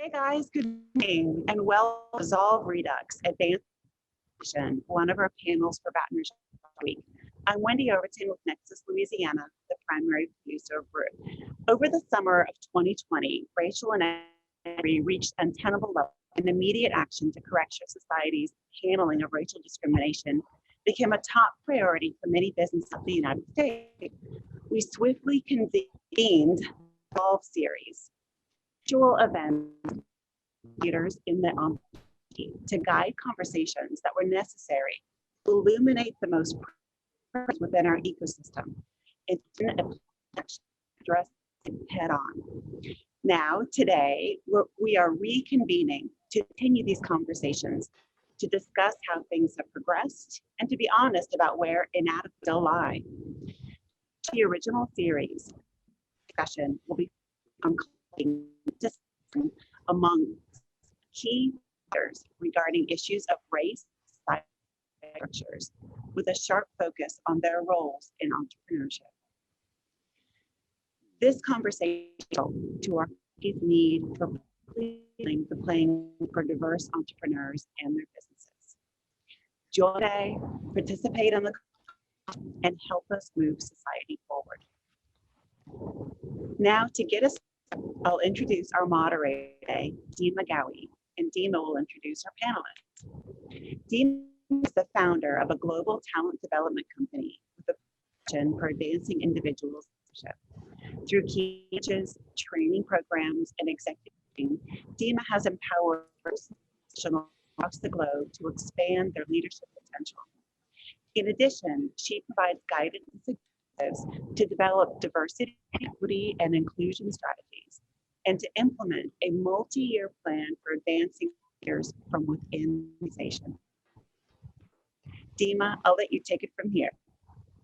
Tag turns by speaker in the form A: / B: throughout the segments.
A: Hey guys, good evening and welcome to Resolve Redux Advanced Education, one of our panels for Baton Rouge Week. I'm Wendy Overton with Nexus Louisiana, the primary producer of BREW. Over the summer of 2020, racial inequity reached untenable levels, and immediate action to correct our society's handling of racial discrimination became a top priority for many businesses in the United States. We swiftly convened the Resolve series, virtual events, leaders in the to guide conversations that were necessary to illuminate the most within our ecosystem and address it head on. Now, today, we are reconvening to continue these conversations, to discuss how things have progressed, and to be honest about where inadequacies still lie. The original series discussion will be on among key leaders regarding issues of race, structures, with a sharp focus on their roles in entrepreneurship. This conversation to our need for the playing for diverse entrepreneurs and their businesses. Join today, participate in the and help us move society forward. Now, to get us, I'll introduce our moderator today, Dima Gawi, and Dima will introduce our panelists. Dima is the founder of a global talent development company with a passion for advancing individuals' leadership. Through key coaches, training programs, and executive team, Dima has empowered professionals across the globe to expand their leadership potential. In addition, she provides guidance and suggestions to develop diversity, equity, and inclusion strategies, and to implement a multi-year plan for advancing leaders from within the organization. Dima, I'll let you take it from here.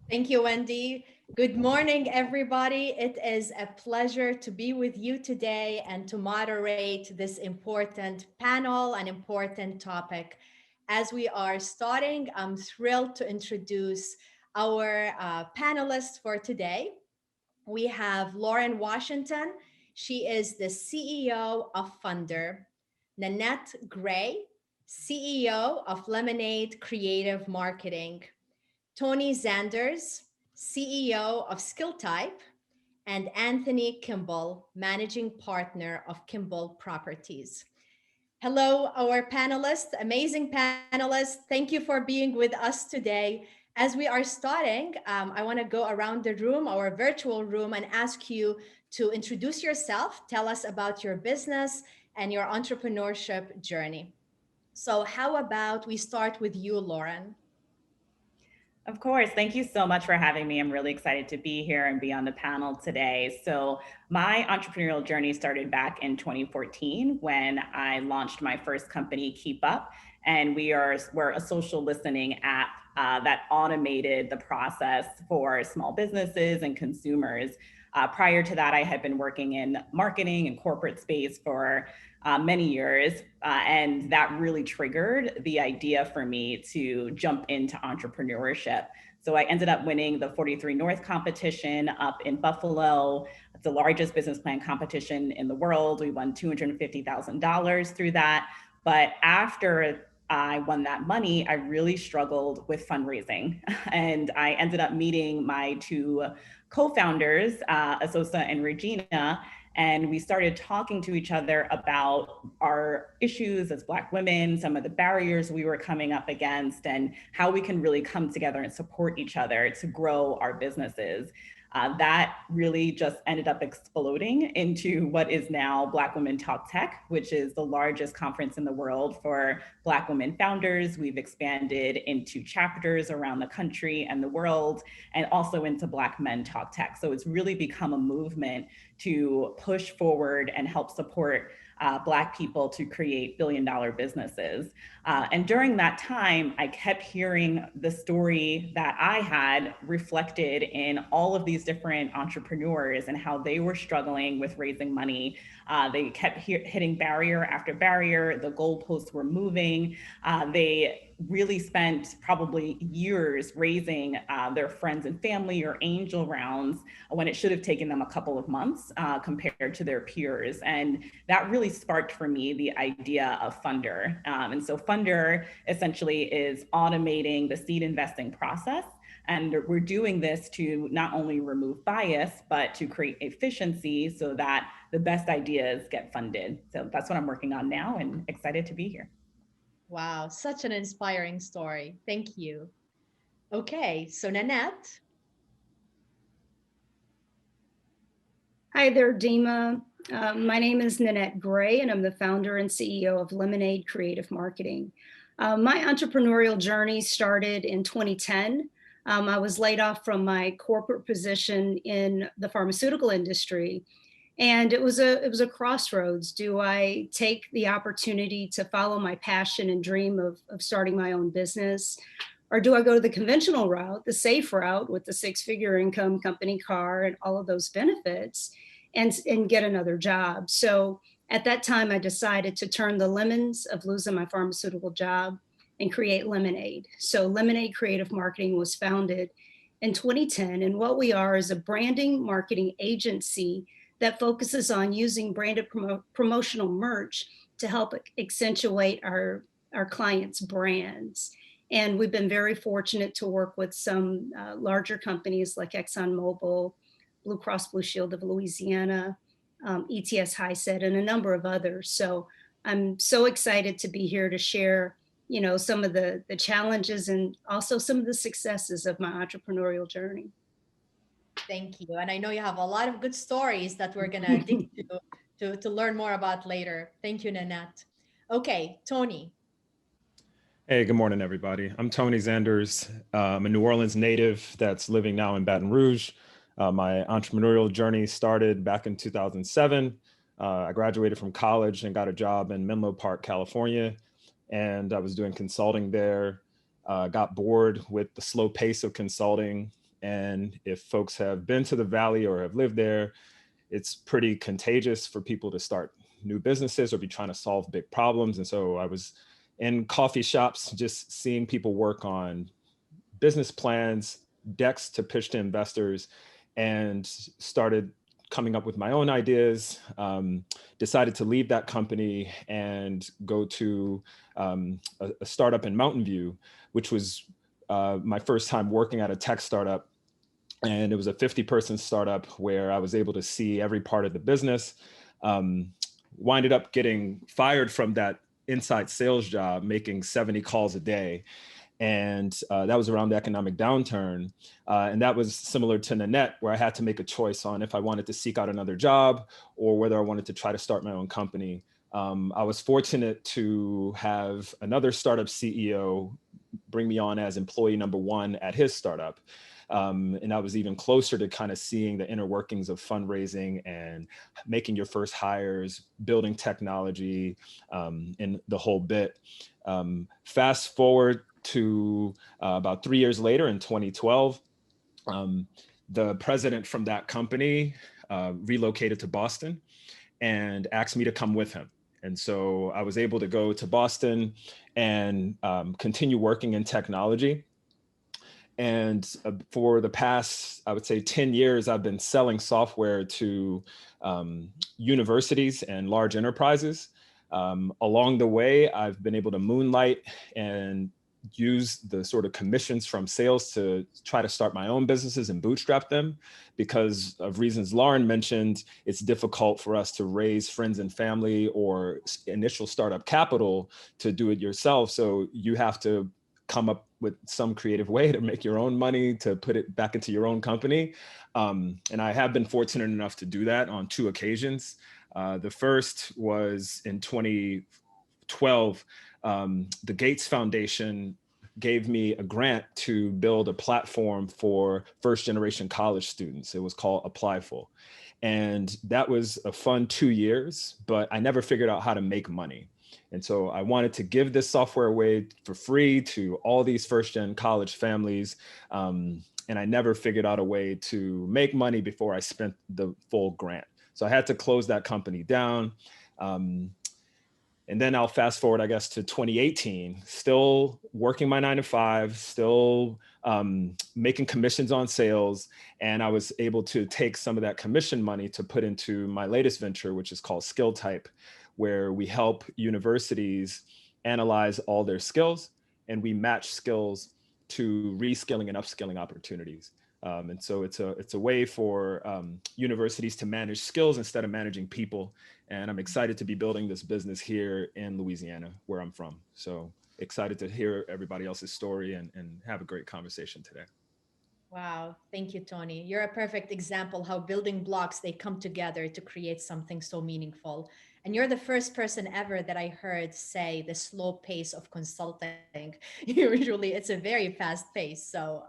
B: Thank you, Wendy. Good morning, everybody. It is a pleasure to be with you today and to moderate this important panel, an important topic. As we are starting, I'm thrilled to introduce our panelists for today. We have Lauren Washington. She is the CEO of Funder. Nanette Gray, CEO of Lemonade Creative Marketing. Tony Zanders, CEO of SkillType, and Anthony Kimball, Managing Partner of Kimball Properties. Hello, our panelists, amazing panelists. Thank you for being with us today. As we are starting, I want to go around the room, our virtual room, and ask you to introduce yourself, tell us about your business and your entrepreneurship journey. So how about we start with you, Lauren?
C: Of course. Thank you so much for having me. I'm really excited to be here and be on the panel today. So my entrepreneurial journey started back in 2014 when I launched my first company, Keep Up. And we're a social listening app that automated the process for small businesses and consumers. Prior to that, I had been working in marketing and corporate space for many years, and that really triggered the idea for me to jump into entrepreneurship. So I ended up winning the 43 North competition up in Buffalo. It's the largest business plan competition in the world. We won $250,000 through that. But after I won that money, I really struggled with fundraising. And I ended up meeting my two co-founders, Asosa and Regina, and we started talking to each other about our issues as Black women, some of the barriers we were coming up against, and how we can really come together and support each other to grow our businesses. That really just ended up exploding into what is now Black Women Talk Tech, which is the largest conference in the world for Black women founders. We've expanded into chapters around the country and the world, and also into Black Men Talk Tech. So it's really become a movement to push forward and help support Black people to create billion-dollar businesses. And during that time, I kept hearing the story that I had reflected in all of these different entrepreneurs and how they were struggling with raising money. They kept hitting barrier after barrier. The goalposts were moving. They really spent probably years raising their friends and family or angel rounds when it should have taken them a couple of months compared to their peers. And that really sparked for me the idea of Funder. And so Funder essentially is automating the seed investing process. And we're doing this to not only remove bias, but to create efficiency so that the best ideas get funded. So that's what I'm working on now and excited to be here.
B: Wow, such an inspiring story. Thank you. Okay, so Nanette.
D: Hi there, Dima. My name is Nanette Gray, and I'm the founder and CEO of Lemonade Creative Marketing. My entrepreneurial journey started in 2010. I was laid off from my corporate position in the pharmaceutical industry. And it was a crossroads. Do I take the opportunity to follow my passion and dream of starting my own business? Or do I go the conventional route, the safe route with the six-figure income, company car, and all of those benefits and get another job? So at that time, I decided to turn the lemons of losing my pharmaceutical job and create Lemonade. So Lemonade Creative Marketing was founded in 2010. And what we are is a branding marketing agency that focuses on using branded promotional merch to help accentuate our clients' brands. And we've been very fortunate to work with some larger companies like ExxonMobil, Blue Cross Blue Shield of Louisiana, ETS HiSet, and a number of others. So I'm so excited to be here to share, some of the challenges and also some of the successes of my entrepreneurial journey.
B: Thank you. And I know you have a lot of good stories that we're going to dig to learn more about later. Thank you, Nanette. Okay, Tony.
E: Hey, good morning, everybody. I'm Tony Zanders. I'm a New Orleans native that's living now in Baton Rouge. My entrepreneurial journey started back in 2007. I graduated from college and got a job in Menlo Park, California. And I was doing consulting there. Got bored with the slow pace of consulting. And if folks have been to the Valley or have lived there, it's pretty contagious for people to start new businesses or be trying to solve big problems. And so I was in coffee shops, just seeing people work on business plans, decks to pitch to investors, and started coming up with my own ideas. Decided to leave that company and go to a startup in Mountain View, which was my first time working at a tech startup. And it was a 50-person startup where I was able to see every part of the business. Winded up getting fired from that inside sales job, making 70 calls a day. And that was around the economic downturn. And that was similar to Nanette, where I had to make a choice on if I wanted to seek out another job or whether I wanted to try to start my own company. I was fortunate to have another startup CEO bring me on as employee number one at his startup. And I was even closer to kind of seeing the inner workings of fundraising and making your first hires, building technology, and the whole bit. Fast forward to about 3 years later in 2012, the president from that company relocated to Boston and asked me to come with him. And so I was able to go to Boston and continue working in technology. And for the past, I would say 10 years, I've been selling software to universities and large enterprises. Along the way, I've been able to moonlight and use the sort of commissions from sales to try to start my own businesses and bootstrap them. Because of reasons Lauren mentioned, it's difficult for us to raise friends and family or initial startup capital to do it yourself. So you have to come up with some creative way to make your own money, to put it back into your own company. And I have been fortunate enough to do that on 2 occasions. The first was in 2012. The Gates Foundation gave me a grant to build a platform for first-generation college students. It was called Applyful. And that was a fun 2 years, but I never figured out how to make money. And so I wanted to give this software away for free to all these first-gen college families. And I never figured out a way to make money before I spent the full grant. So I had to close that company down. And then I'll fast forward, I guess, to 2018, still working my 9 to 5, still making commissions on sales. And I was able to take some of that commission money to put into my latest venture, which is called Skill Type, where we help universities analyze all their skills and we match skills to reskilling and upskilling opportunities. And so it's a way for universities to manage skills instead of managing people. And I'm excited to be building this business here in Louisiana, where I'm from. So excited to hear everybody else's story and have a great conversation today.
B: Wow. Thank you, Tony. You're a perfect example how building blocks, they come together to create something so meaningful. And you're the first person ever that I heard say the slow pace of consulting. Usually it's a very fast pace. So,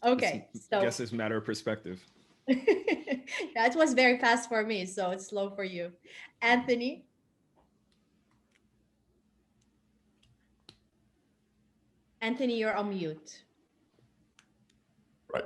B: okay.
E: I guess it's a matter of perspective.
B: Yeah, it was very fast for me, so it's slow for you. Anthony? Anthony, you're on mute.
F: Right.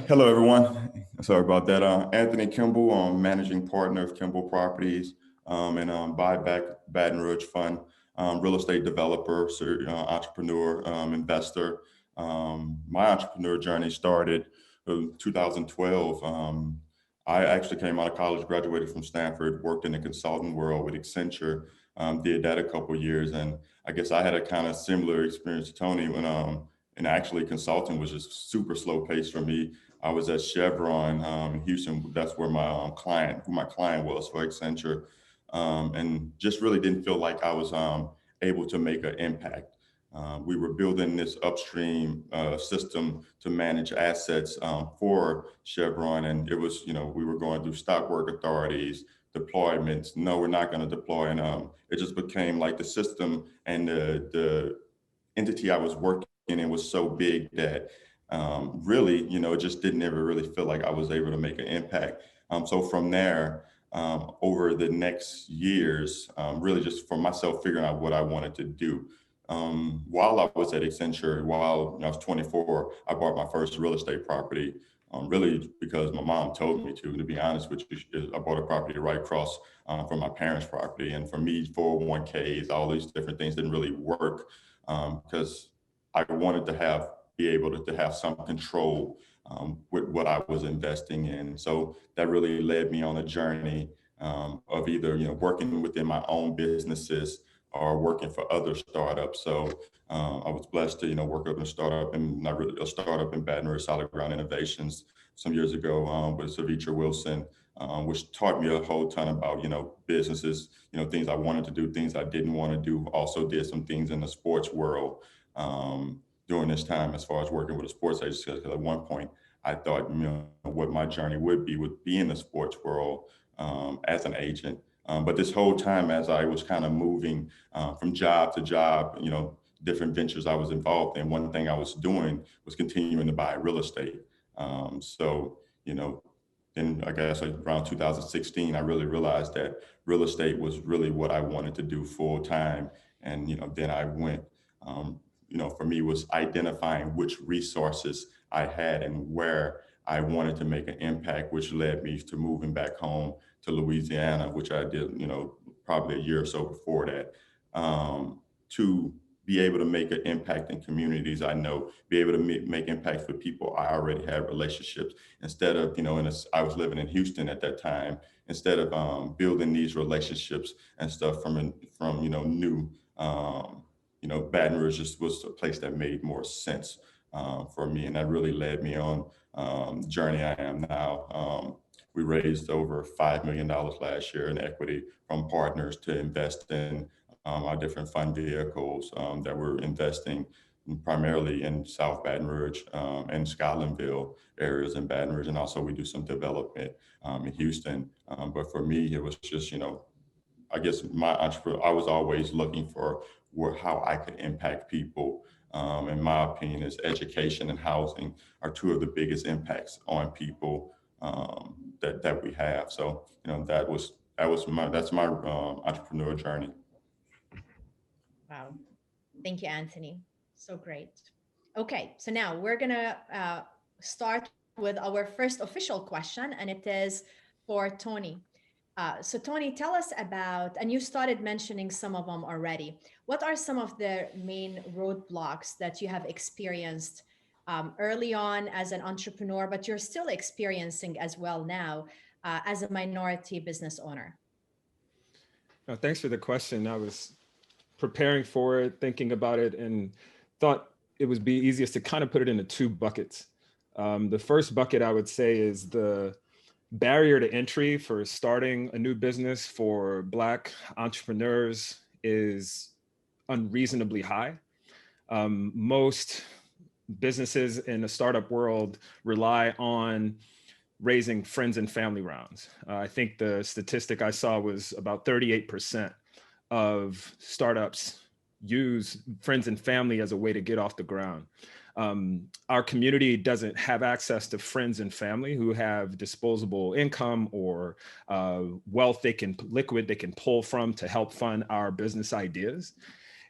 F: Hello, everyone. Sorry about that. Anthony Kimball, managing partner of Kimball Properties and Buyback Baton Rouge Fund, real estate developer, entrepreneur, investor. My entrepreneur journey started in 2012. I actually came out of college, graduated from Stanford, worked in the consulting world with Accenture, did that a couple of years. And I guess I had a kind of similar experience to Tony when and actually consulting was just super slow paced for me. I was at Chevron in Houston. That's where my client was for Accenture, and just really didn't feel like I was able to make an impact. We were building this upstream system to manage assets for Chevron, and it was, we were going through stock work authorities, deployments. No, we're not going to deploy, and it just became like the system and the entity I was working in was so big that really, it just didn't ever really feel like I was able to make an impact. So from there, over the next years, really just for myself figuring out what I wanted to do. While I was at Accenture, while I was 24, I bought my first real estate property, really because my mom told me to be honest with you. I bought a property right across from my parents' property. And for me, 401ks, all these different things didn't really work because I wanted to be able to have some control with what I was investing in. So that really led me on a journey of either, working within my own businesses or working for other startups. So I was blessed to, work up in a startup and not really a startup in Baton Rouge, Solid Ground Innovations some years ago with Savitra Wilson, which taught me a whole ton about, businesses, things I wanted to do, things I didn't want to do. Also did some things in the sports world during this time as far as working with a sports agency. Because at one point I thought, what my journey would be in the sports world as an agent. But this whole time, as I was kind of moving from job to job, different ventures I was involved in, one thing I was doing was continuing to buy real estate. Then I guess around 2016, I really realized that real estate was really what I wanted to do full time. And, then I went, for me was identifying which resources I had and where I wanted to make an impact, which led me to moving back home to Louisiana, which I did, probably a year or so before that, to be able to make an impact in communities I know, be able to make impacts with people I already have relationships. Instead of, I was living in Houston at that time, instead of building these relationships and stuff from new, Baton Rouge just was a place that made more sense for me. And that really led me on the journey I am now. We raised over $5 million last year in equity from partners to invest in our different fund vehicles that we're investing primarily in South Baton Rouge and Scotlandville areas in Baton Rouge. And also we do some development in Houston. But for me, it was just, I guess I was always looking for how I could impact people. In my opinion, is education and housing are two of the biggest impacts on people that we have. So, that's my entrepreneur journey.
B: Wow. Thank you, Anthony. So great. Okay, so now we're gonna start with our first official question, and it is for Tony. So Tony, tell us about, and you started mentioning some of them already. What are some of the main roadblocks that you have experienced early on as an entrepreneur, but you're still experiencing as well now as a minority business owner?
E: Thanks for the question. I was preparing for it, thinking about it, and thought it would be easiest to kind of put it into two buckets. The first bucket I would say is the barrier to entry for starting a new business for Black entrepreneurs is unreasonably high. Most businesses in the startup world rely on raising friends and family rounds. I think the statistic I saw was about 38% of startups use friends and family as a way to get off the ground. Our community doesn't have access to friends and family who have disposable income or wealth they can pull from to help fund our business ideas.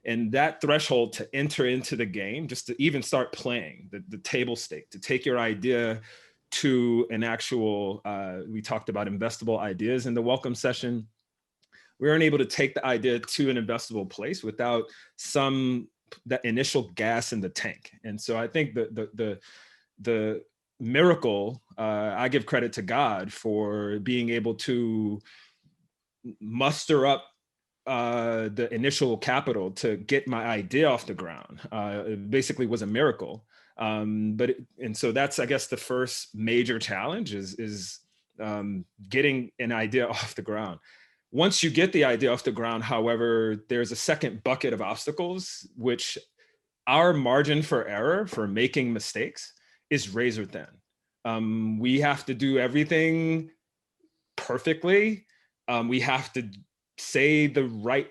E: And that threshold to enter into the game, just to even start playing, the table stake, to take your idea to an actual, we talked about investable ideas in the welcome session. We weren't able to take the idea to an investable place without that initial gas in the tank. And so I think the miracle, I give credit to God for being able to muster up the initial capital to get my idea off the ground. It basically was a miracle. And so that's, I guess, the first major challenge is getting an idea off the ground. Once you get the idea off the ground, however, there's a second bucket of obstacles, which our margin for error for making mistakes is razor thin. We have to do everything perfectly. We have to say the right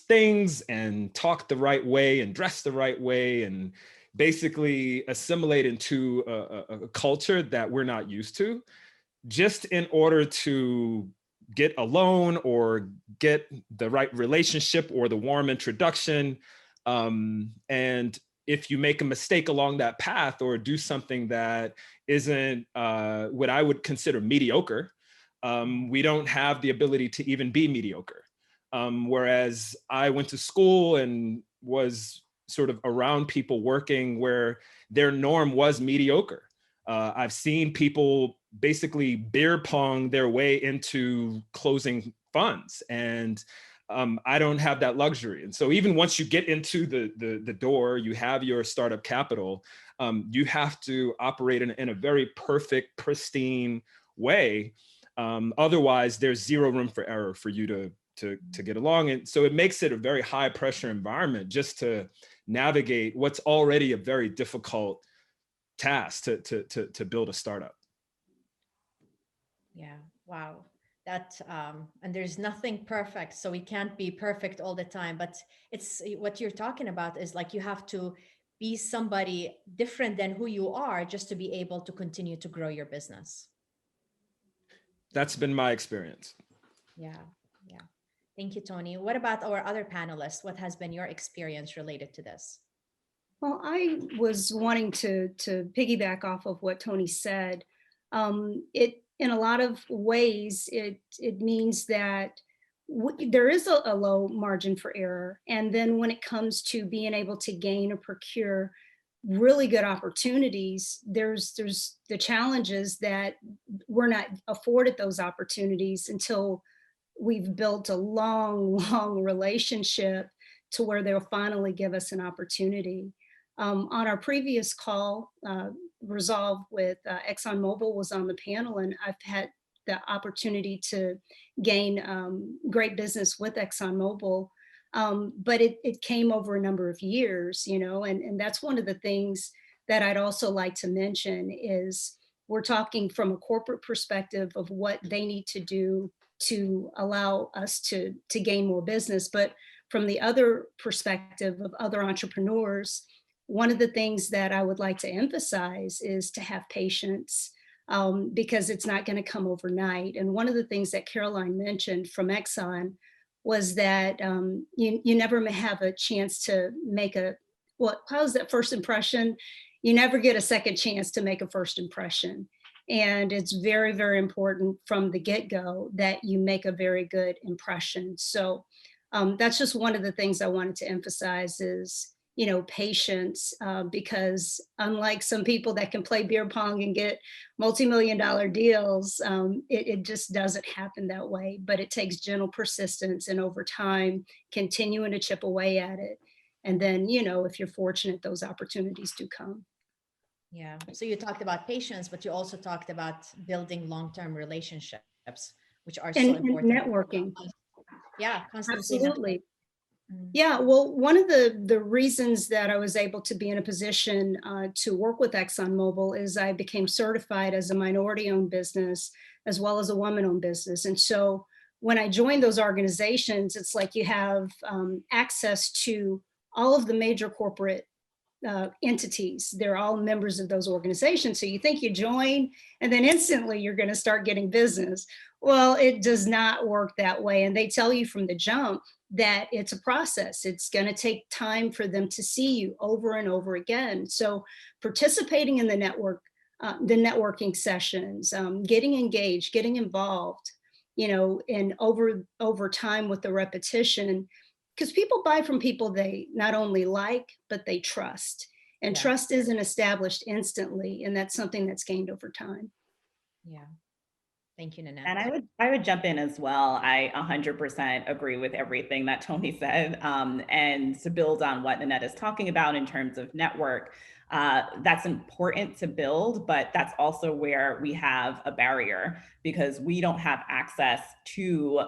E: things and talk the right way and dress the right way and basically assimilate into a culture that we're not used to, just in order to get a loan or get the right relationship or the warm introduction. And if you make a mistake along that path or do something that isn't what I would consider mediocre, we don't have the ability to even be mediocre. Whereas I went to school and was sort of around people working where their norm was mediocre. I've seen people basically beer pong their way into closing funds, and I don't have that luxury. And so even once you get into the door, you have your startup capital, you have to operate in a very perfect, pristine way. Otherwise, there's zero room for error for you to get along. And so it makes it a very high pressure environment just to navigate what's already a very difficult task to build a startup.
B: Yeah, wow. That and there's nothing perfect, so we can't be perfect all the time, but it's what you're talking about is like you have to be somebody different than who you are just to be able to continue to grow your business.
E: That's been my experience.
B: Yeah. Thank you, Tony. What about our other panelists? What has been your experience related to this?
D: Well, I was wanting to piggyback off of what Tony said. It in a lot of ways, it means that there is a low margin for error. And then when it comes to being able to gain or procure really good opportunities, there's the challenges that we're not afforded those opportunities until we've built a long relationship to where they'll finally give us an opportunity. On our previous call, Resolve with ExxonMobil was on the panel, and I've had the opportunity to gain great business with ExxonMobil, but it came over a number of years, and that's one of the things that I'd also like to mention is we're talking from a corporate perspective of what they need to do to allow us to gain more business. But from the other perspective of other entrepreneurs, one of the things that I would like to emphasize is to have patience, because it's not going to come overnight. And one of the things that Caroline mentioned from Exxon was that you never have a chance to make how's that first impression? You never get a second chance to make a first impression. And it's very, very important from the get-go that you make a very good impression. So that's just one of the things I wanted to emphasize is, patience, because unlike some people that can play beer pong and get multi-million-dollar deals, it just doesn't happen that way. But it takes gentle persistence and over time, continuing to chip away at it. And then, if you're fortunate, those opportunities do come.
B: Yeah. So you talked about patience, but you also talked about building long-term relationships, which are so
D: And
B: important.
D: networking.
B: Yeah, constantly.
D: Absolutely.
B: Mm.
D: Yeah, well, one of the reasons that I was able to be in a position to work with ExxonMobil is I became certified as a minority-owned business as well as a woman-owned business. And so when I joined those organizations, it's like you have access to all of the major corporate entities. They're all members of those organizations. So you think you join and then instantly you're going to start getting business. Well, it does not work that way. And they tell you from the jump that it's a process. It's going to take time for them to see you over and over again. So participating in the networking sessions, getting engaged, getting involved, and over time with the repetition, because people buy from people they not only like, but they trust. And
B: Yeah.
D: trust isn't established instantly. And that's something that's gained over time.
B: Yeah. Thank you, Nanette.
C: And I would jump in as well. I 100% agree with everything that Tony said. And to build on what Nanette is talking about in terms of network, that's important to build, but that's also where we have a barrier because we don't have access to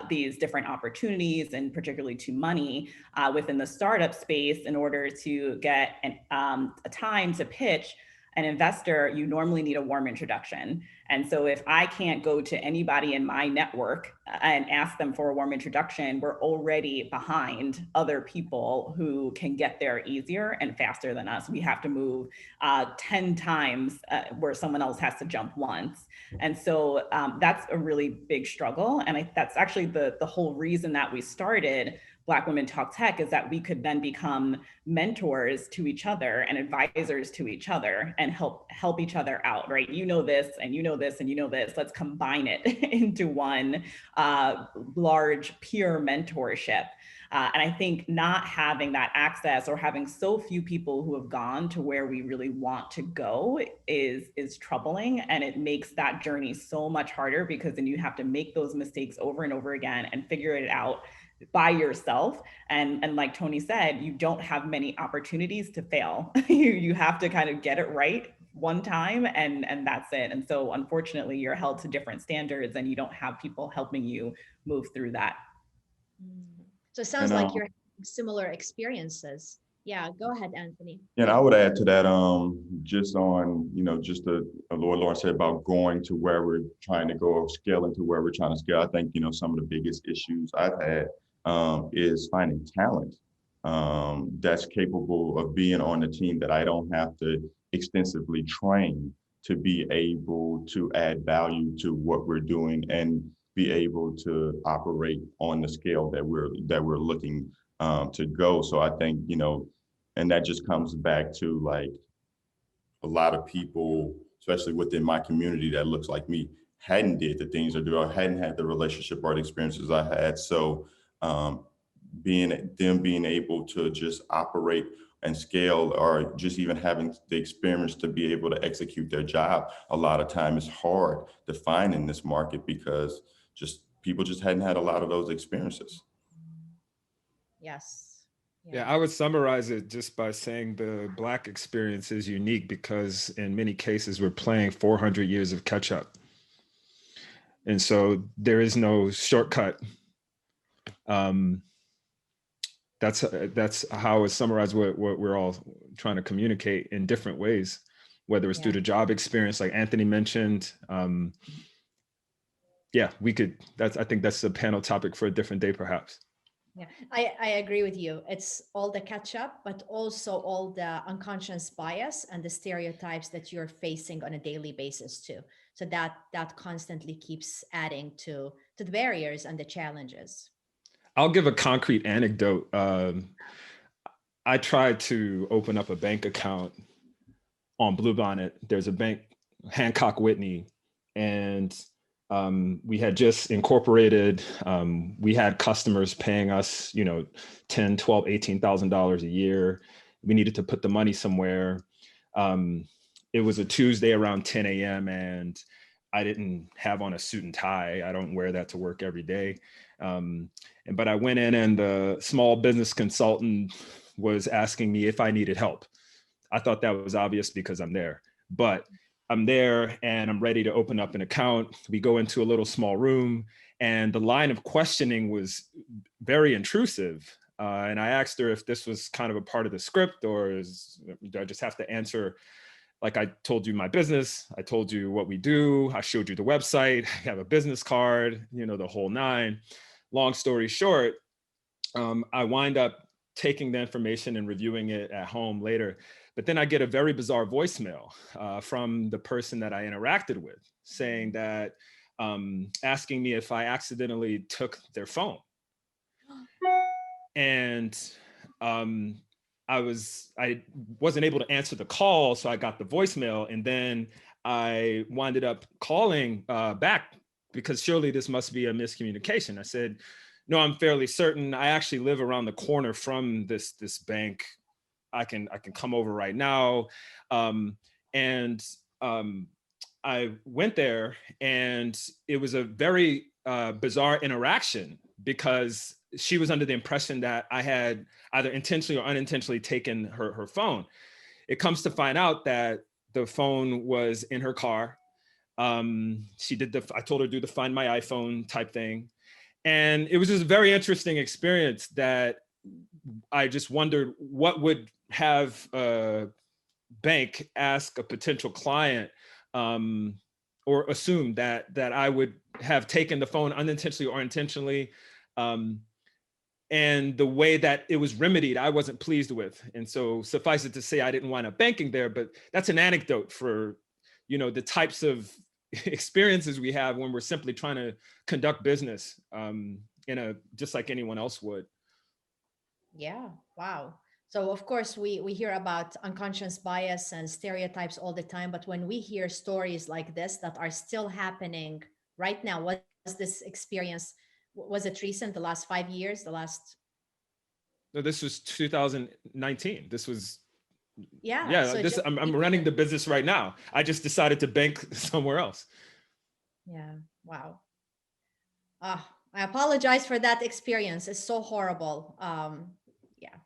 C: these different opportunities and particularly to money within the startup space in order to get a time to pitch an investor. You normally need a warm introduction. And so if I can't go to anybody in my network and ask them for a warm introduction, we're already behind other people who can get there easier and faster than us. We have to move 10 times where someone else has to jump once. And so that's a really big struggle. And that's actually the whole reason that we started Black Women Talk Tech, is that we could then become mentors to each other and advisors to each other and help each other out, right? You know this, and you know this, and you know this. Let's combine it into one large peer mentorship. And I think not having that access or having so few people who have gone to where we really want to go is troubling. And it makes that journey so much harder because then you have to make those mistakes over and over again and figure it out by yourself. And like Tony said, you don't have many opportunities to fail. You have to kind of get it right one time and that's it. And so unfortunately, you're held to different standards and you don't have people helping you move through that.
B: So it sounds like you're having similar experiences. Yeah, go ahead, Anthony.
F: And I would add to that, just on, just the Lord Lawrence said about going to where we're trying to go, scaling to where we're trying to scale. I think, some of the biggest issues I've had is finding talent that's capable of being on the team that I don't have to extensively train to be able to add value to what we're doing and be able to operate on the scale that we're looking to go. So I think, and that just comes back to like a lot of people, especially within my community that looks like me, hadn't did the things I do, or hadn't had the relationship or the experiences I had. So being able to just operate and scale, or just even having the experience to be able to execute their job, a lot of time is hard to find in this market because people just hadn't had a lot of those experiences.
B: Yes.
E: Yeah, I would summarize it just by saying the Black experience is unique because in many cases we're playing 400 years of catch up. And so there is no shortcut. That's how I would summarize what we're all trying to communicate in different ways, whether it's through the job experience, like Anthony mentioned. I think that's a panel topic for a different day, perhaps.
B: Yeah, I agree with you. It's all the catch up, but also all the unconscious bias and the stereotypes that you're facing on a daily basis too. So that constantly keeps adding to the barriers and the challenges.
E: I'll give a concrete anecdote. I tried to open up a bank account on Bluebonnet. There's a bank Hancock Whitney, and we had just incorporated. We had customers paying us, you know, $10, $12, $18,000 a year. We needed to put the money somewhere. It was a Tuesday around 10 a.m. and I didn't have on a suit and tie. I don't wear that to work every day. But I went in and the small business consultant was asking me if I needed help. I thought that was obvious because I'm there, but I'm there and I'm ready to open up an account. We go into a little small room and the line of questioning was very intrusive. And I asked her if this was kind of a part of the script or do I just have to answer, like, I told you my business, I told you what we do, I showed you the website, I have a business card, you know, the whole nine. Long story short, I wind up taking the information and reviewing it at home later. But then I get a very bizarre voicemail from the person that I interacted with saying that, asking me if I accidentally took their phone. And I wasn't able to answer the call, so I got the voicemail, and then I winded up calling back because surely this must be a miscommunication. I said, no, I'm fairly certain. I actually live around the corner from this bank. I can come over right now. I went there, and it was a very bizarre interaction because she was under the impression that I had either intentionally or unintentionally taken her phone. It comes to find out that the phone was in her car. I told her to do the Find My iPhone type thing. And it was just a very interesting experience that I just wondered what would have a bank ask a potential client or assume that I would have taken the phone unintentionally or intentionally. And the way that it was remedied, I wasn't pleased with. And so suffice it to say, I didn't wind up banking there, but that's an anecdote for, you know, the types of experiences we have when we're simply trying to conduct business just like anyone else would.
B: Yeah, wow. So of course we hear about unconscious bias and stereotypes all the time, but when we hear stories like this that are still happening right now, what was this experience? Was it recent, the last 5 years,
E: No, this was 2019. This was,
B: yeah. So
E: I'm running the business right now. I just decided to bank somewhere else.
B: Yeah, wow. I apologize for that experience. It's so horrible. Yeah.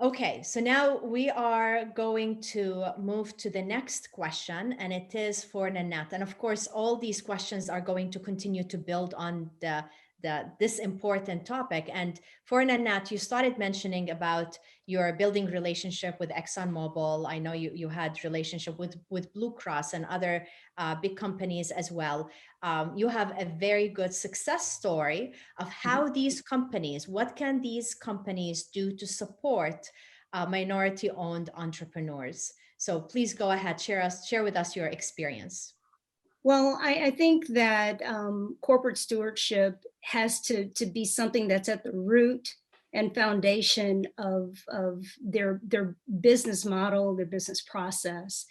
B: Okay, so now we are going to move to the next question, and it is for Nanette. And of course, all these questions are going to continue to build on this important topic. And for Nanette, you started mentioning about your building relationship with ExxonMobil. I know you had relationship with Blue Cross and other big companies as well. You have a very good success story of how these companies, what can these companies do to support minority-owned entrepreneurs? So please go ahead, share with us your experience.
D: Well, I think that corporate stewardship has to be something that's at the root and foundation of their business model, their business process.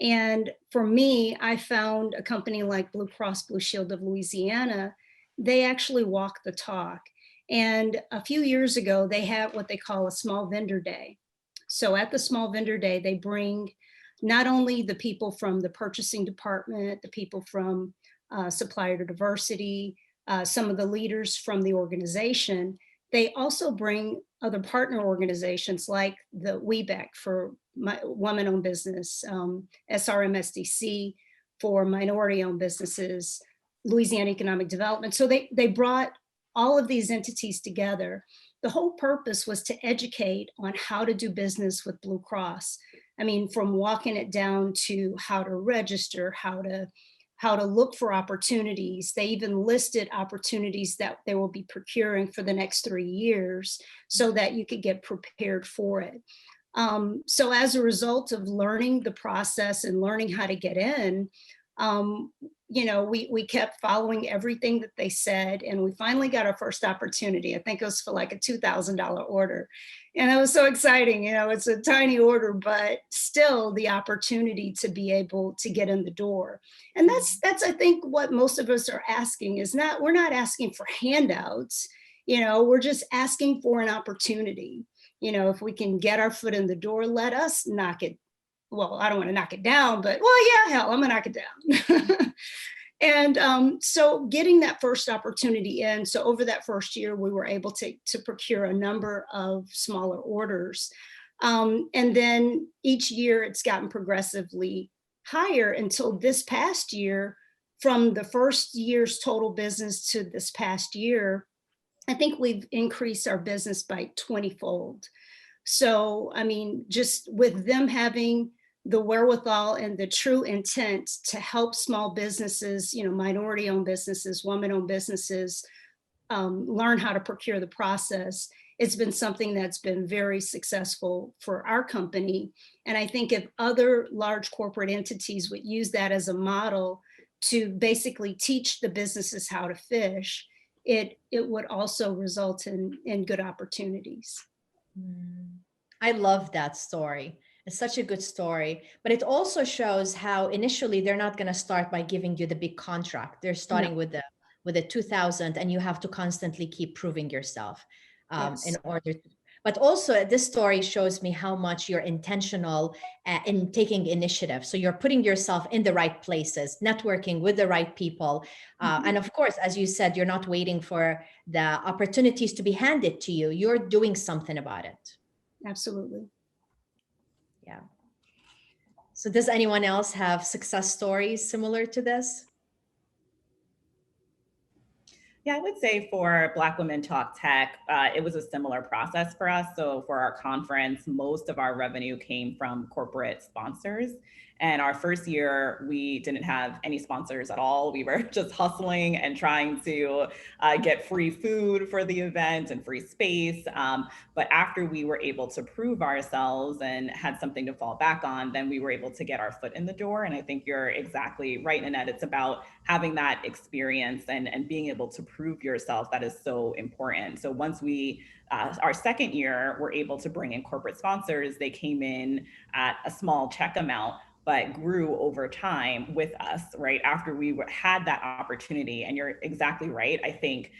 D: And for me, I found a company like Blue Cross Blue Shield of Louisiana. They actually walk the talk. And a few years ago, they had what they call a small vendor day. So at the small vendor day, they bring not only the people from the purchasing department, the people from supplier diversity, some of the leaders from the organization, they also bring other partner organizations like the WEBEC for women-owned business, SRMSDC for minority-owned businesses, Louisiana Economic Development. So they brought all of these entities together. The whole purpose was to educate on how to do business with Blue Cross. I mean, from walking it down to how to register, how to look for opportunities. They even listed opportunities that they will be procuring for the next 3 years so that you could get prepared for it. So as a result of learning the process and learning how to get in, You know, we kept following everything that they said, and we finally got our first opportunity. I think it was for like a $2,000 order. And it was so exciting. You know, it's a tiny order, but still the opportunity to be able to get in the door. And that's I think what most of us are asking is we're not asking for handouts, you know, we're just asking for an opportunity. You know, if we can get our foot in the door, let us knock it. Well, I don't want to knock it down, but well, yeah, hell, I'm gonna knock it down. And so getting that first opportunity in, so over that first year, we were able to procure a number of smaller orders. And then each year it's gotten progressively higher until this past year. From the first year's total business to this past year, I think we've increased our business by 20-fold. So, I mean, just with them having the wherewithal and the true intent to help small businesses, you know, minority-owned businesses, woman-owned businesses, learn how to procure the process, it's been something that's been very successful for our company. And I think if other large corporate entities would use that as a model to basically teach the businesses how to fish, it would also result in good opportunities.
B: I love that story. It's such a good story, but it also shows how initially they're not going to start by giving you the big contract. They're starting with the 2,000, and you have to constantly keep proving yourself in order to. But also this story shows me how much you're intentional in taking initiative. So you're putting yourself in the right places, networking with the right people. And of course, as you said, you're not waiting for the opportunities to be handed to you. You're doing something about it.
D: Absolutely.
B: Yeah. So does anyone else have success stories similar to this?
C: Yeah, I would say for Black Women Talk Tech, it was a similar process for us. So for our conference, most of our revenue came from corporate sponsors. And our first year, we didn't have any sponsors at all. We were just hustling and trying to get free food for the event and free space. But after we were able to prove ourselves and had something to fall back on, then we were able to get our foot in the door. And I think you're exactly right, Nanette. It's about having that experience and being able to prove yourself. That is so important. So once we our second year, we're able to bring in corporate sponsors. They came in at a small check amount, but grew over time with us, right? After we had that opportunity. And you're exactly right. I think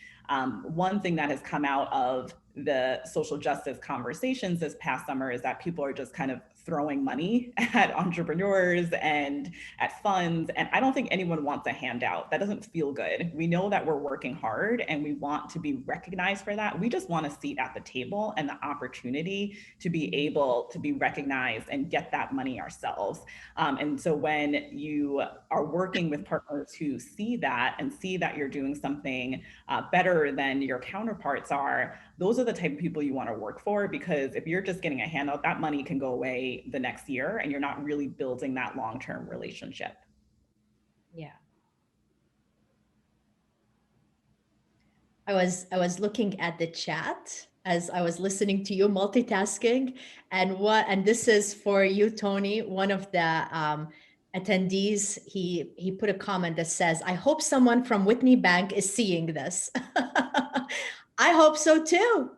C: one thing that has come out of the social justice conversations this past summer is that people are just kind of throwing money at entrepreneurs and at funds. And I don't think anyone wants a handout. That doesn't feel good. We know that we're working hard and we want to be recognized for that. We just want a seat at the table and the opportunity to be able to be recognized and get that money ourselves. And so when you are working with partners who see that and see that you're doing something better than your counterparts are, those are the type of people you want to work for, because if you're just getting a handout, that money can go away the next year and you're not really building that long-term relationship.
B: Yeah. I was looking at the chat as I was listening to you, multitasking, and this is for you, Tony. One of the attendees, he put a comment that says, "I hope someone from Whitney Bank is seeing this." I hope so too.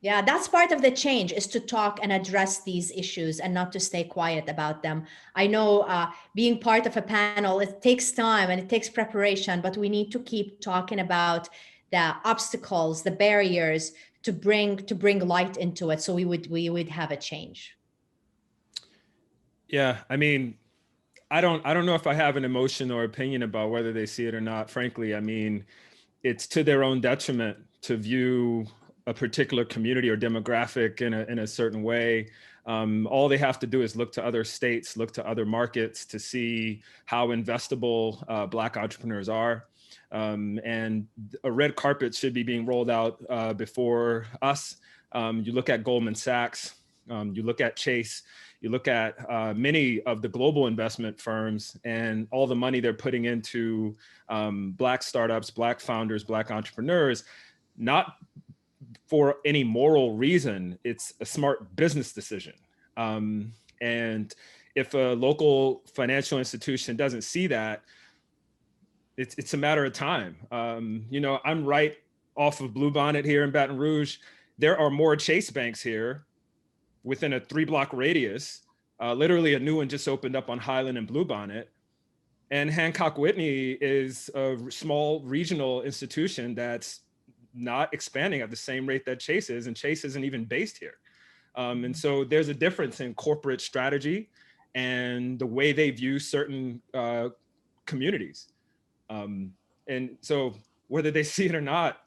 B: Yeah, that's part of the change, is to talk and address these issues and not to stay quiet about them. I know being part of a panel, it takes time and it takes preparation, but we need to keep talking about the obstacles, the barriers, to bring light into it, so we would have a change.
E: Yeah, I mean, I don't know if I have an emotion or opinion about whether they see it or not. Frankly, I mean, it's to their own detriment to view a particular community or demographic in a certain way. All they have to do is look to other states, look to other markets to see how investable Black entrepreneurs are. And a red carpet should be being rolled out before us. You look at Goldman Sachs, you look at Chase, you look at many of the global investment firms and all the money they're putting into Black startups, Black founders, Black entrepreneurs, not for any moral reason. It's a smart business decision. And if a local financial institution doesn't see that, it's a matter of time. You know, I'm right off of Bluebonnet here in Baton Rouge. There are more Chase banks here within a 3-block radius. Literally a new one just opened up on Highland and Bluebonnet. And Hancock Whitney is a small regional institution that's not expanding at the same rate that Chase is, and Chase isn't even based here. And so there's a difference in corporate strategy and the way they view certain communities. And so whether they see it or not,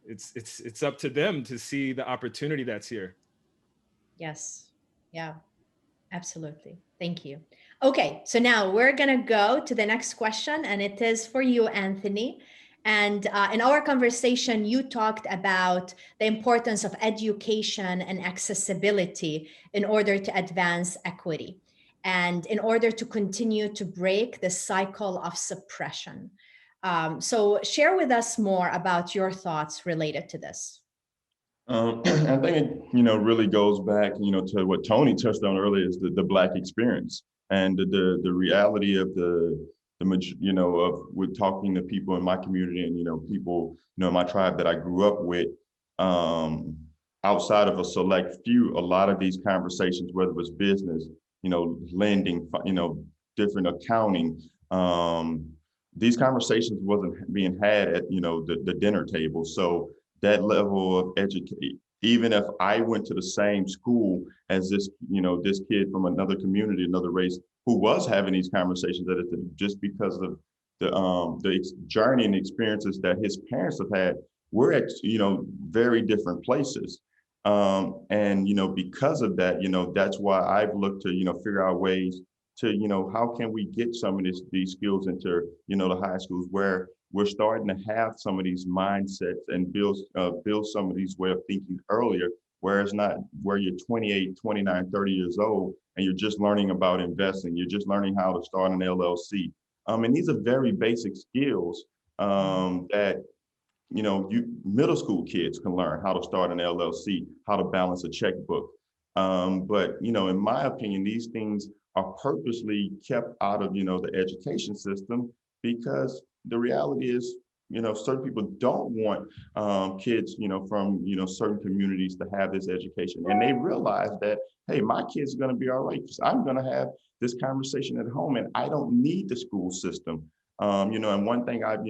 E: it's up to them to see the opportunity that's here.
B: Yes. Yeah, absolutely. Thank you. Okay, so now we're going to go to the next question, and it is for you, Anthony. And in our conversation, you talked about the importance of education and accessibility in order to advance equity and in order to continue to break the cycle of suppression. So share with us more about your thoughts related to this.
F: I think it, really goes back, to what Tony touched on earlier, is the Black experience and the reality of of with talking to people in my community and, people, in my tribe that I grew up with, outside of a select few, a lot of these conversations, whether it was business, lending, different accounting, these conversations wasn't being had at, the dinner table. So that level of education, even if I went to the same school as this, this kid from another community, another race, who was having these conversations, just because of the journey and experiences that his parents have had, we're at, very different places. And, because of that, that's why I've looked to, figure out ways to, how can we get some of these skills into, the high schools where we're starting to have some of these mindsets and build some of these way of thinking earlier, where it's not where you're 28, 29, 30 years old, and you're just learning about investing. You're just learning how to start an LLC. And these are very basic skills that, middle school kids can learn how to start an LLC, how to balance a checkbook. But, in my opinion, these things are purposely kept out of, the education system, because the reality is, certain people don't want kids, from, certain communities to have this education. And they realize that, hey, my kid's going to be all right, because I'm going to have this conversation at home, and I don't need the school system. And one thing I've,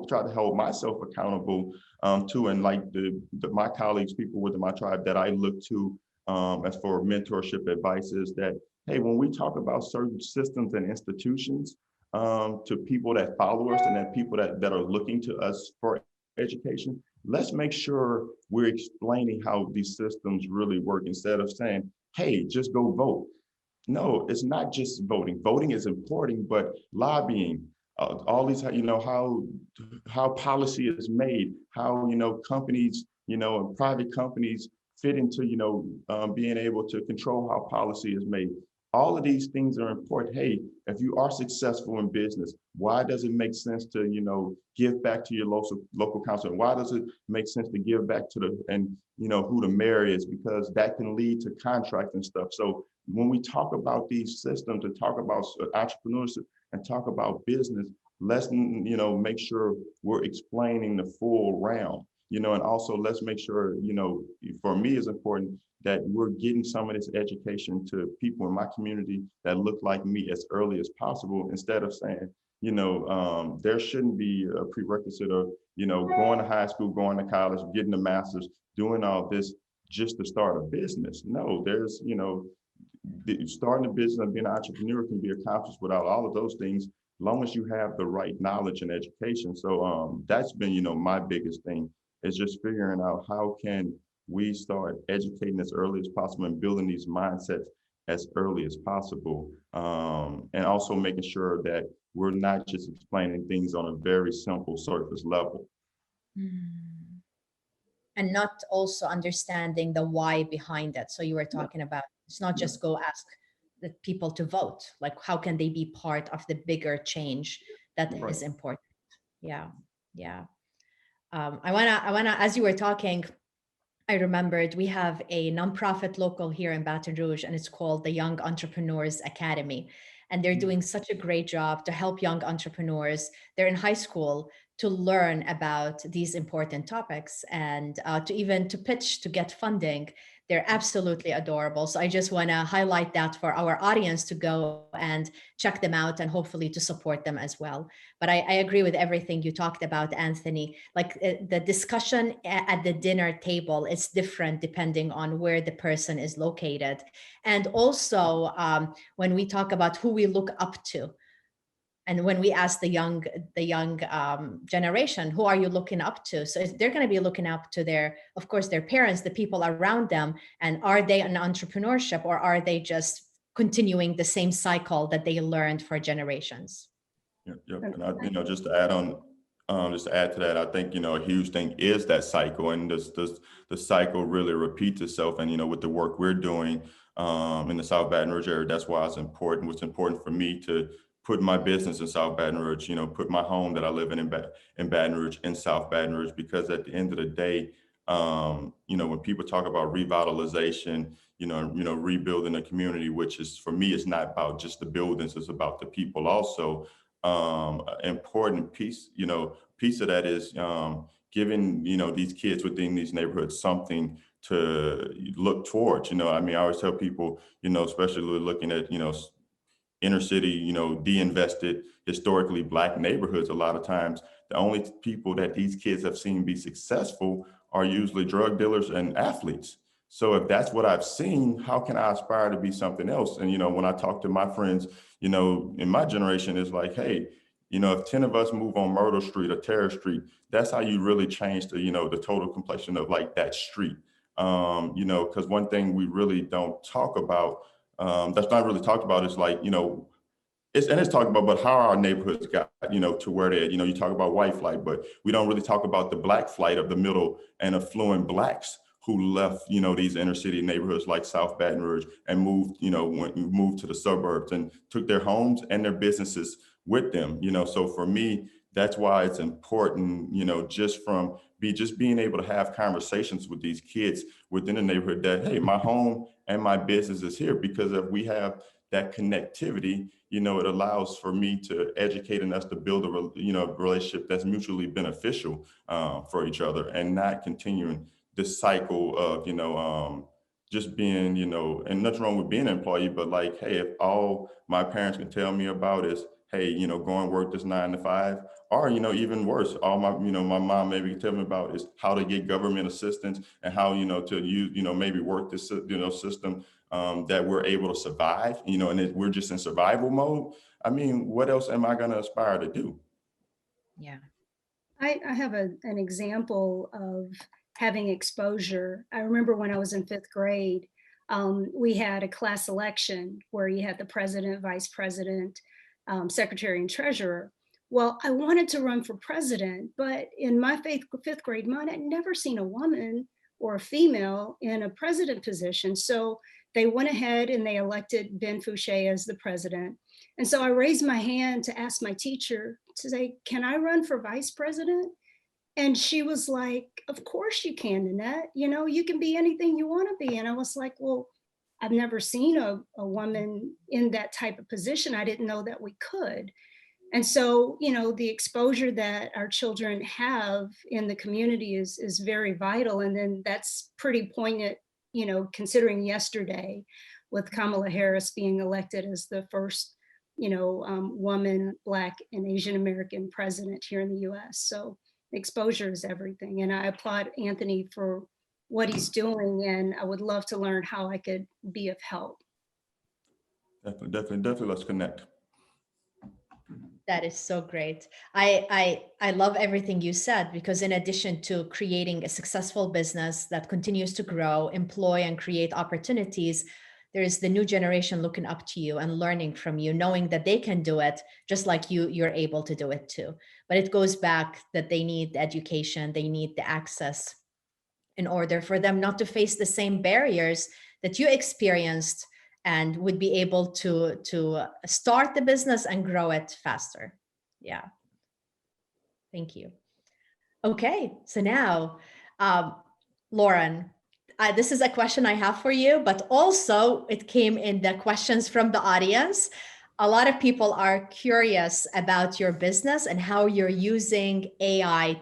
F: try to hold myself accountable to, and like my colleagues, people within my tribe that I look to as for mentorship advice, is that, hey, when we talk about certain systems and institutions, to people that follow us and that people that are looking to us for education, let's make sure we're explaining how these systems really work, instead of saying, hey, just go vote. No, it's not just voting. Voting is important, but lobbying, all these, how policy is made, how, companies, and private companies fit into, being able to control how policy is made. All of these things are important. Hey, if you are successful in business, why does it make sense to, give back to your local council? And why does it make sense to give back to who the mayor is? Because that can lead to contracts and stuff. So when we talk about these systems and talk about entrepreneurship and talk about business, let's, make sure we're explaining the full realm, and also let's make sure, for me, it's important that we're getting some of this education to people in my community that look like me as early as possible, instead of saying, there shouldn't be a prerequisite of, going to high school, going to college, getting a master's, doing all this just to start a business. No, there's, starting a business and being an entrepreneur can be accomplished without all of those things, as long as you have the right knowledge and education. So that's been, my biggest thing, is just figuring out how can we start educating as early as possible and building these mindsets as early as possible. And also making sure that we're not just explaining things on a very simple surface level.
B: And not also understanding the why behind it. So you were talking about, it's not just go ask the people to vote, like how can they be part of the bigger change that is important. Yeah. I wanna, as you were talking, I remembered we have a nonprofit local here in Baton Rouge, and it's called the Young Entrepreneurs Academy. And they're doing such a great job to help young entrepreneurs. They're in high school to learn about these important topics and to pitch to get funding. They're absolutely adorable. So I just want to highlight that for our audience to go and check them out and hopefully to support them as well. But I agree with everything you talked about, Anthony. Like the discussion at the dinner table is different depending on where the person is located. And also when we talk about who we look up to, and when we ask the young generation, who are you looking up to? So they're going to be looking up to of course, their parents, the people around them. And are they an entrepreneurship, or are they just continuing the same cycle that they learned for generations?
F: Yep. And just to add on, just to add to that, I think, a huge thing is that cycle, and the cycle really repeats itself. And, with the work we're doing in the South Baton Rouge area, that's why it's important. What's important for me to put my business in South Baton Rouge, put my home that I live in Baton Rouge in South Baton Rouge, because at the end of the day, when people talk about revitalization, rebuilding the community, which is, for me, it's not about just the buildings, it's about the people also. Important piece of that is giving, these kids within these neighborhoods something to look towards. I always tell people, especially looking at, inner city, de-invested, historically Black neighborhoods, a lot of times the only people that these kids have seen be successful are usually drug dealers and athletes. So if that's what I've seen, how can I aspire to be something else? And, when I talk to my friends, in my generation, it's like, hey, if 10 of us move on Myrtle Street or Terrace Street, that's how you really change the, the total complexion of like that street. Because one thing we really don't talk about, that's not really talked about, is like, it's talked about, but how our neighborhoods got, to where they're, you talk about white flight, but we don't really talk about the Black flight of the middle and affluent Blacks who left, these inner city neighborhoods like South Baton Rouge and moved, moved to the suburbs and took their homes and their businesses with them. So for me, that's why it's important, just being able to have conversations with these kids within the neighborhood that, hey, my home and my business is here, because if we have that connectivity, it allows for me to educate and us to build a relationship that's mutually beneficial for each other, and not continuing this cycle of, just being, and nothing wrong with being an employee, but like, hey, if all my parents can tell me about is, hey, go and work this 9 to 5, or, even worse, all my, my mom maybe can tell me about is how to get government assistance and how, to use, maybe work this, system that we're able to survive, and we're just in survival mode. What else am I going to aspire to do?
B: Yeah.
D: I have an example of having exposure. I remember when I was in 5th grade, we had a class election where you had the president, vice president, secretary, and treasurer. Well, I wanted to run for president, but in my 5th grade mind, I'd never seen a woman or a female in a president position. So they went ahead and they elected Ben Fouché as the president. And so I raised my hand to ask my teacher to say, can I run for vice president? And she was like, of course you can, Nanette. You can be anything you want to be. And I was like, well, I've never seen a woman in that type of position. I didn't know that we could. And so, the exposure that our children have in the community is very vital. And then that's pretty poignant, considering yesterday with Kamala Harris being elected as the first, woman, Black, and Asian American president here in the US. So exposure is everything. And I applaud Anthony for what he's doing. And I would love to learn how I could be of help.
F: Definitely. Let's connect.
B: That is so great. I love everything you said, because in addition to creating a successful business that continues to grow, employ, and create opportunities, there is the new generation looking up to you and learning from you, knowing that they can do it just like you're able to do it too. But it goes back that they need the education, they need the access in order for them not to face the same barriers that you experienced, and would be able to start the business and grow it faster. Yeah. Thank you. Okay, so now Lauren, this is a question I have for you, but also it came in the questions from the audience. A lot of people are curious about your business and how you're using AI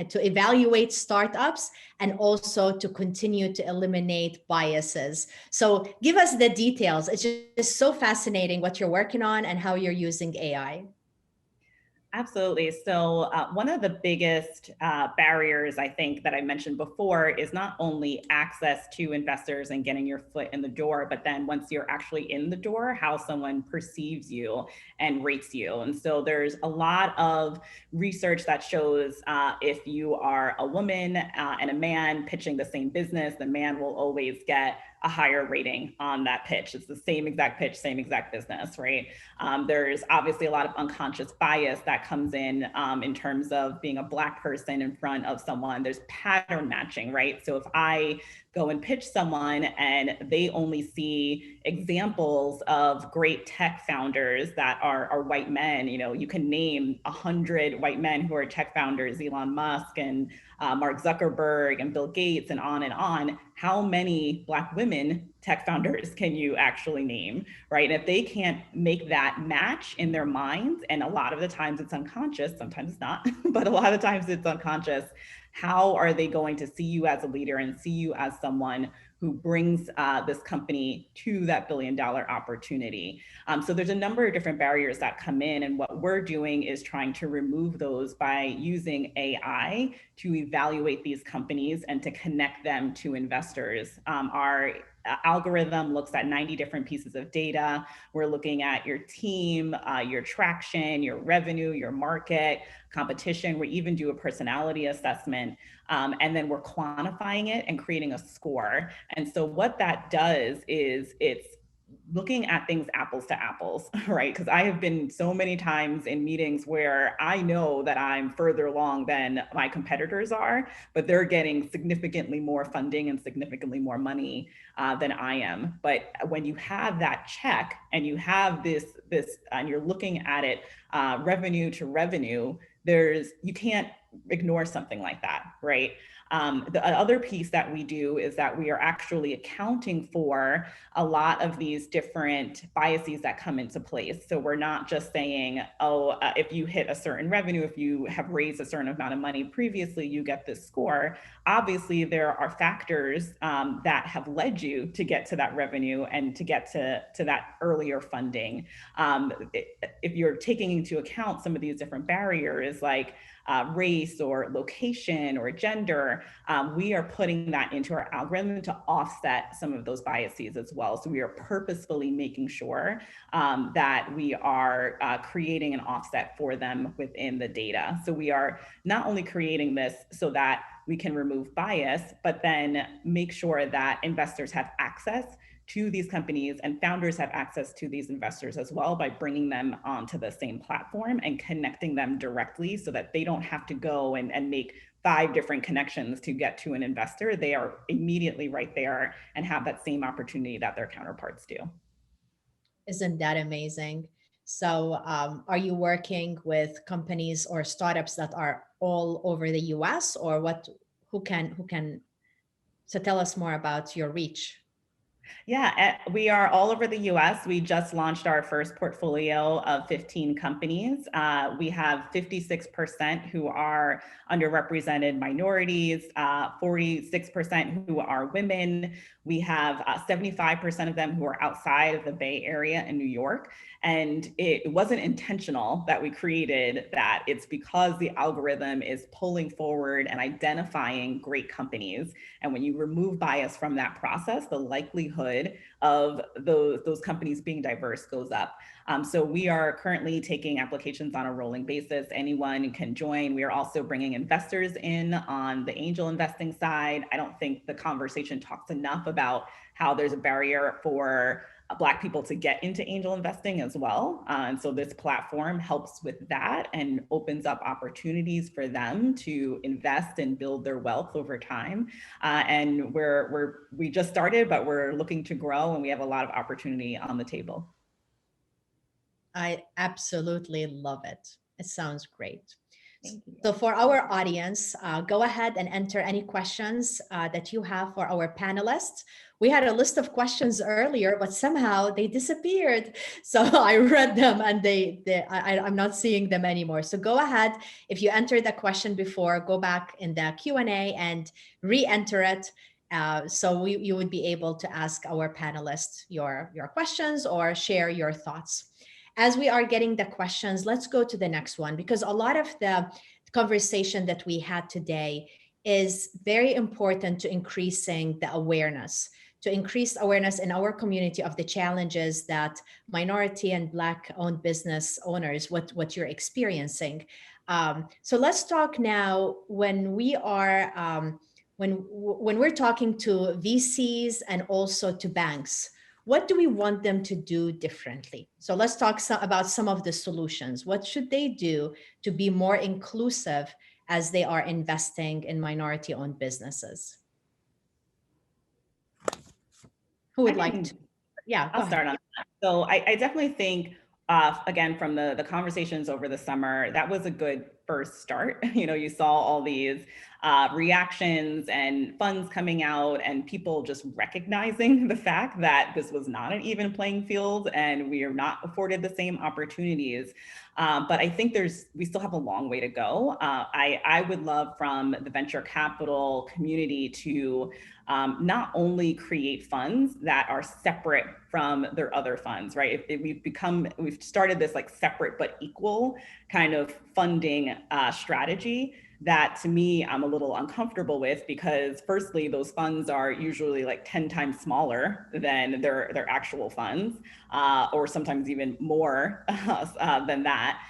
B: to evaluate startups and also to continue to eliminate biases. So give us the details. It's just so fascinating what you're working on and how you're using AI.
C: Absolutely. So one of the biggest barriers, I think, that I mentioned before is not only access to investors and getting your foot in the door, but then once you're actually in the door, how someone perceives you and rates you. And so there's a lot of research that shows if you are a woman and a man pitching the same business, the man will always get a higher rating on that pitch. It's the same exact pitch, same exact business, right? There's obviously a lot of unconscious bias that comes in terms of being a Black person in front of someone. There's pattern matching, right? So if I go and pitch someone and they only see examples of great tech founders that are white men, you can name 100 white men who are tech founders, Elon Musk and Mark Zuckerberg and Bill Gates and on and on. How many Black women tech founders can you actually name, right? And if they can't make that match in their minds, and a lot of the times it's unconscious, sometimes it's not, but a lot of times it's unconscious, how are they going to see you as a leader and see you as someone who brings this company to that billion-dollar opportunity? So there's a number of different barriers that come in, and what we're doing is trying to remove those by using AI to evaluate these companies and to connect them to investors. Our algorithm looks at 90 different pieces of data. We're looking at your team, your traction, your revenue, your market, competition. We even do a personality assessment. And then we're quantifying it and creating a score. And so what that does is it's looking at things apples to apples, right? Because I have been so many times in meetings where I know that I'm further along than my competitors are, but they're getting significantly more funding and significantly more money than I am. But when you have that check and you have this and you're looking at it revenue to revenue, you can't ignore something like that, right? The other piece that we do is that we are actually accounting for a lot of these different biases that come into place. So we're not just saying, if you hit a certain revenue, if you have raised a certain amount of money previously, you get this score. Obviously, there are factors that have led you to get to that revenue and to get to that earlier funding. If you're taking into account some of these different barriers like race or location or gender, we are putting that into our algorithm to offset some of those biases as well. So we are purposefully making sure that we are creating an offset for them within the data. So we are not only creating this so that we can remove bias, but then make sure that investors have access to these companies and founders have access to these investors as well by bringing them onto the same platform and connecting them directly so that they don't have to go and make 5 different connections to get to an investor. They are immediately right there and have that same opportunity that their counterparts do.
B: Isn't that amazing? So are you working with companies or startups that are all over the US, or who can, so tell us more about your reach.
C: Yeah, we are all over the US. We just launched our first portfolio of 15 companies. We have 56% who are underrepresented minorities, 46% who are women. We have 75% of them who are outside of the Bay Area in New York. And it wasn't intentional that we created that. It's because the algorithm is pulling forward and identifying great companies. And when you remove bias from that process, the likelihood of those companies being diverse goes up. So we are currently taking applications on a rolling basis. Anyone can join. We are also bringing investors in on the angel investing side. I don't think the conversation talks enough about how there's a barrier for Black people to get into angel investing as well. And so this platform helps with that and opens up opportunities for them to invest and build their wealth over time. And we just started, but we're looking to grow and we have a lot of opportunity on the table.
B: I absolutely love it. It sounds great.
C: Thank you.
B: So for our audience, go ahead and enter any questions that you have for our panelists. We had a list of questions earlier, but somehow they disappeared. So I read them and I'm not seeing them anymore. So go ahead. If you entered the question before, go back in the Q&A and re-enter it. So you would be able to ask our panelists your questions or share your thoughts. As we are getting the questions, let's go to the next one, because a lot of the conversation that we had today is very important to increasing the awareness, to increase awareness in our community of the challenges that minority and Black-owned business owners, what you're experiencing. So let's talk now when we are, when we're talking to VCs and also to banks. What do we want them to do differently? So let's talk about some of the solutions. What should they do to be more inclusive as they are investing in minority-owned businesses? Who would like to? Yeah,
C: I'll start on that. So I definitely think, again, from the conversations over the summer, that was a good first start. You know, you saw all these reactions and funds coming out and people just recognizing the fact that this was not an even playing field and we are not afforded the same opportunities. But I think we still have a long way to go. I would love from the venture capital community to not only create funds that are separate from their other funds, right? We've started this like separate but equal kind of funding strategy that to me, I'm a little uncomfortable with, because firstly, those funds are usually like 10 times smaller than their actual funds, or sometimes even more than that.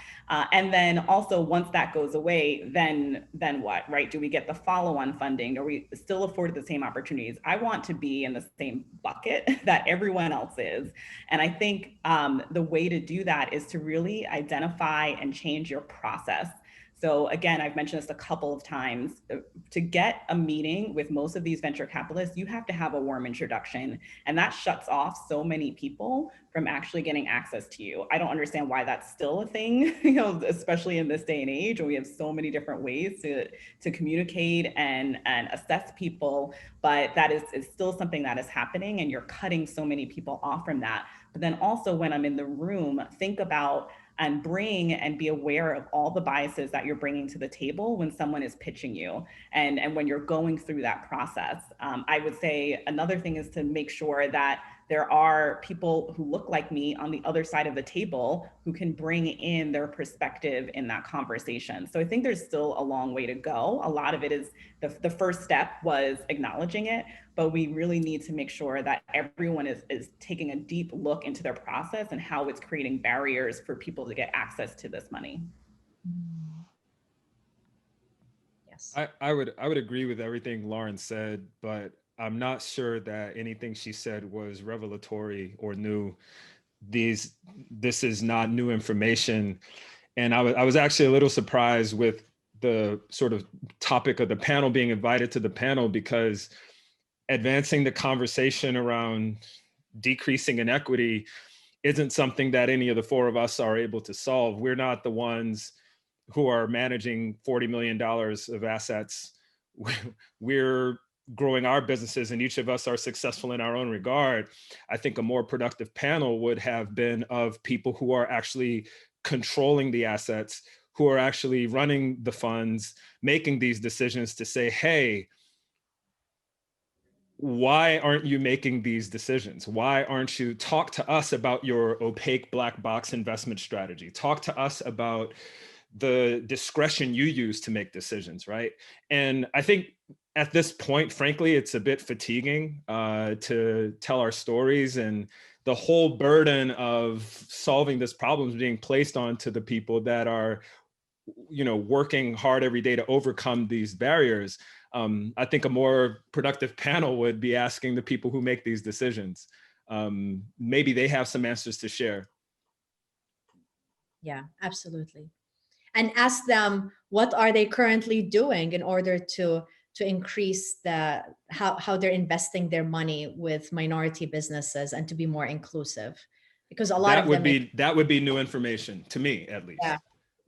C: And then also once that goes away, then what, right? Do we get the follow-on funding? Are we still afforded the same opportunities? I want to be in the same bucket that everyone else is. And I think the way to do that is to really identify and change your process. So again, I've mentioned this a couple of times. To get a meeting with most of these venture capitalists, you have to have a warm introduction, and that shuts off so many people from actually getting access to you. I don't understand why that's still a thing, you know, especially in this day and age when we have so many different ways to communicate and assess people, but that is still something that is happening, and you're cutting so many people off from that. But then also when I'm in the room, think about and bring and be aware of all the biases that you're bringing to the table when someone is pitching you and when you're going through that process. I would say another thing is to make sure that there are people who look like me on the other side of the table who can bring in their perspective in that conversation. So I think there's still a long way to go. A lot of it is the first step was acknowledging it, but we really need to make sure that everyone is taking a deep look into their process and how it's creating barriers for people to get access to this money.
B: Yes.
E: I would agree with everything Lauren said, but I'm not sure that anything she said was revelatory or new. This is not new information. And I was actually a little surprised with the sort of topic of the panel, being invited to the panel, because advancing the conversation around decreasing inequity isn't something that any of the four of us are able to solve. We're not the ones who are managing $40 million of assets. We're growing our businesses, and each of us are successful in our own regard. I think a more productive panel would have been of people who are actually controlling the assets, who are actually running the funds, making these decisions to say, hey, why aren't you making these decisions? Why aren't you, talk to us about your opaque black box investment strategy. Talk to us about the discretion you use to make decisions, right? And I think at this point, frankly, it's a bit fatiguing to tell our stories, and the whole burden of solving this problem is being placed onto the people that are, you know, working hard every day to overcome these barriers. I think a more productive panel would be asking the people who make these decisions. Maybe they have some answers to share.
B: Yeah, absolutely. And ask them, what are they currently doing in order to increase how they're investing their money with minority businesses and to be more inclusive? Because a lot of them
E: that would be new information to me, at least.
B: Yeah.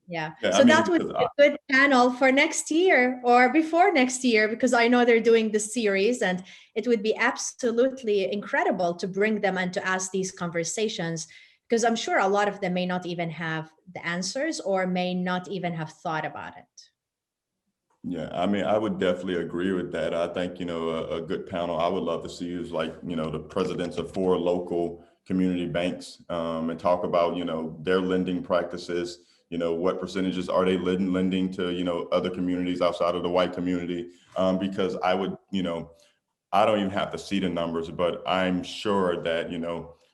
B: Yeah.
F: Yeah,
B: So
F: I mean,
B: that would
F: because
B: be a good panel for next year or before next year, because I know they're doing this series, and it would be absolutely incredible to bring them and to ask these conversations, because I'm sure a lot of them may not even have the answers or may not even have thought about it.
F: Yeah, I mean, I would definitely agree with that. I think, a good panel I would love to see is like, the presidents of 4 local community banks, and talk about, their lending practices, what percentages are they lending to, other communities outside of the white community? Because I would, I don't even have to see the numbers, but I'm sure that,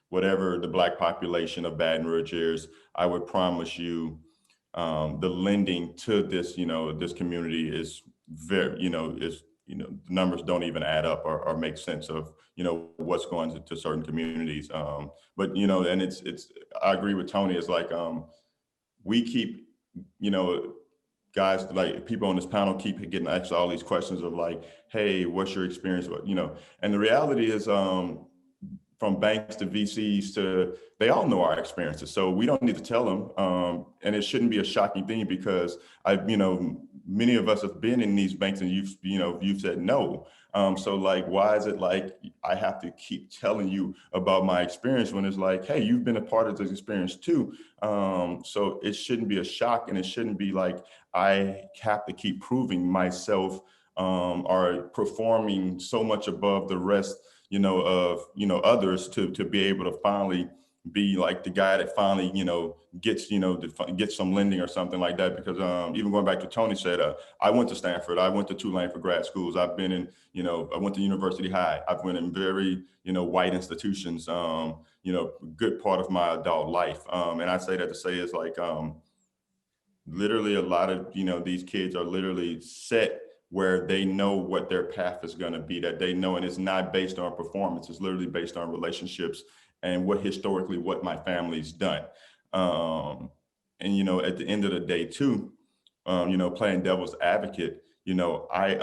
F: whatever the Black population of Baton Rouge is, I would promise you, the lending to this, this community is very, the numbers don't even add up or make sense of, what's going to certain communities. But, and I agree with Tony. It's like, we keep, you know, guys, like people on this panel keep getting asked all these questions of like, hey, what's your experience? And the reality is, from banks to VCs to, they all know our experiences. So we don't need to tell them. And it shouldn't be a shocking thing because many of us have been in these banks and you've said no. So like, why is it like, I have to keep telling you about my experience when it's like, hey, you've been a part of this experience too. So it shouldn't be a shock, and it shouldn't be like, I have to keep proving myself, or performing so much above the rest, of, others to be able to finally be like the guy that finally, gets, get some lending or something like that. Because even going back to Tony said, I went to Stanford, I went to Tulane for grad schools. I've been in, I went to University High. I've been in very, white institutions, good part of my adult life. And I say that to say is like, literally a lot of, these kids are literally set where they know what their path is going to be, that they know, and it's not based on performance. It's literally based on relationships and what my family's done. And, at the end of the day too, playing devil's advocate, I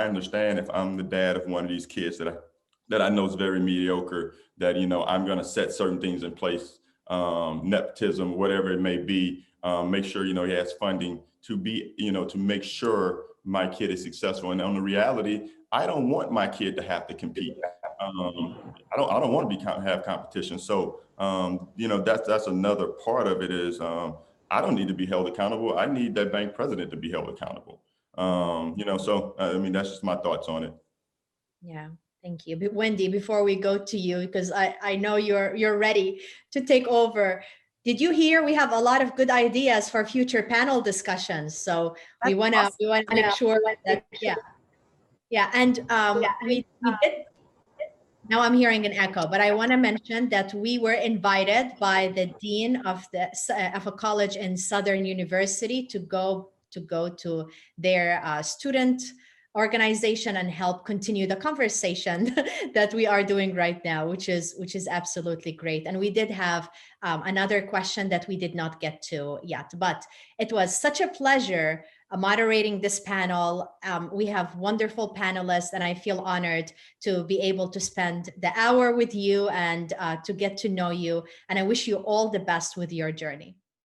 F: understand if I'm the dad of one of these kids that I know is very mediocre, that, I'm going to set certain things in place, nepotism, whatever it may be, make sure, he has funding to be, to make sure my kid is successful. And on the reality, I don't want my kid to have to compete. I don't want to have competition. So, that's another part of it is, I don't need to be held accountable. I need that bank president to be held accountable. So, I mean, that's just my thoughts on it.
B: Yeah, thank you. But Wendy, before we go to you, because I know you're ready to take over. Did you hear we have a lot of good ideas for future panel discussions? So we wanna make sure that and we did. Now I'm hearing an echo, but I want to mention that we were invited by the dean of a college in Southern University to go to their student organization and help continue the conversation that we are doing right now, which is absolutely great. And we did have another question that we did not get to yet, but it was such a pleasure moderating this panel. We have wonderful panelists, and I feel honored to be able to spend the hour with you and to get to know you. And I wish you all the best with your journey.